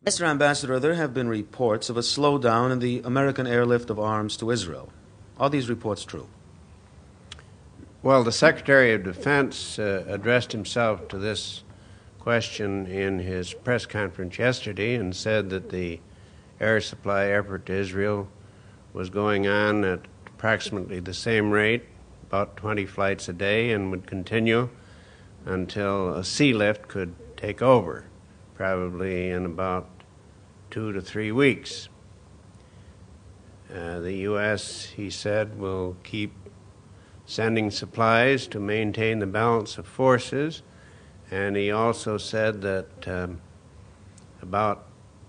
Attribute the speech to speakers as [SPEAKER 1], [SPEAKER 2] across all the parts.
[SPEAKER 1] Mr. Ambassador, there have been reports of a slowdown in the American airlift of arms to Israel. Are these reports true?
[SPEAKER 2] Well, the Secretary of Defense addressed himself to this question in his press conference yesterday and said that the air supply effort to Israel was going on at approximately the same rate, about 20 flights a day, and would continue until a sea lift could take over, probably in about 2 to 3 weeks. The U.S., he said, will keep sending supplies to maintain the balance of forces, and he also said that about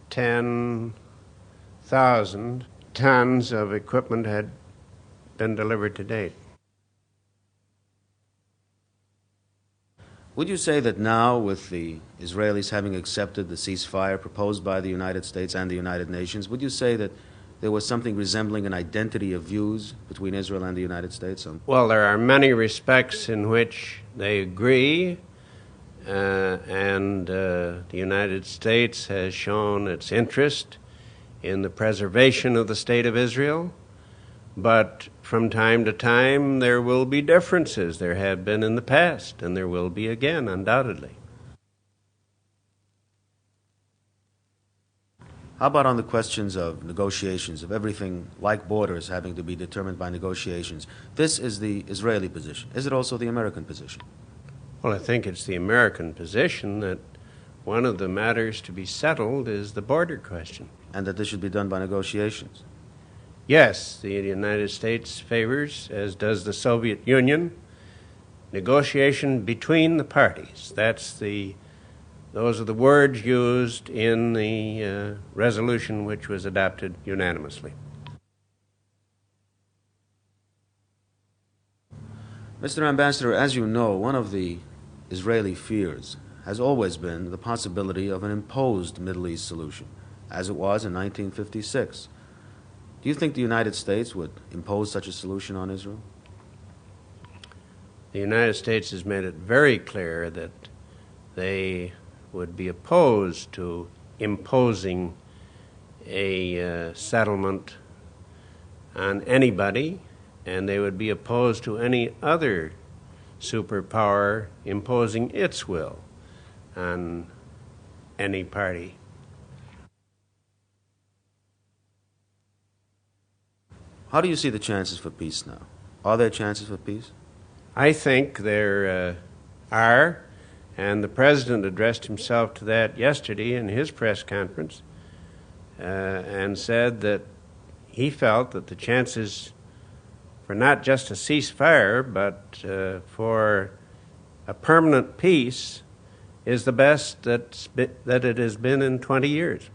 [SPEAKER 2] 10,000 tons of equipment had been delivered to date.
[SPEAKER 1] Would you say that now, with the Israelis having accepted the ceasefire proposed by the United States and the United Nations, would you say that there was something resembling an identity of views between Israel and the United States?
[SPEAKER 2] Well, there are many respects in which they agree, and the United States has shown its interest in the preservation of the State of Israel. But from time to time, there will be differences. There have been in the past, and there will be again, undoubtedly.
[SPEAKER 1] How about on the questions of negotiations, of everything like borders having to be determined by negotiations? This is the Israeli position. Is it also the American position?
[SPEAKER 2] Well, I think it's the American position that one of the matters to be settled is the border question.
[SPEAKER 1] And that this should be done by negotiations?
[SPEAKER 2] Yes, the United States favors, as does the Soviet Union, negotiation between the parties. Those are the words used in the resolution which was adopted unanimously.
[SPEAKER 1] Mr. Ambassador, as you know, one of the Israeli fears has always been the possibility of an imposed Middle East solution, as it was in 1956. Do you think the United States would impose such a solution on Israel?
[SPEAKER 2] The United States has made it very clear that they would be opposed to imposing a settlement on anybody, and they would be opposed to any other superpower imposing its will on any party.
[SPEAKER 1] How do you see the chances for peace now? Are there chances for peace?
[SPEAKER 2] I think there are, and the President addressed himself to that yesterday in his press conference and said that he felt that the chances for not just a ceasefire but for a permanent peace is the best that it has been in 20 years.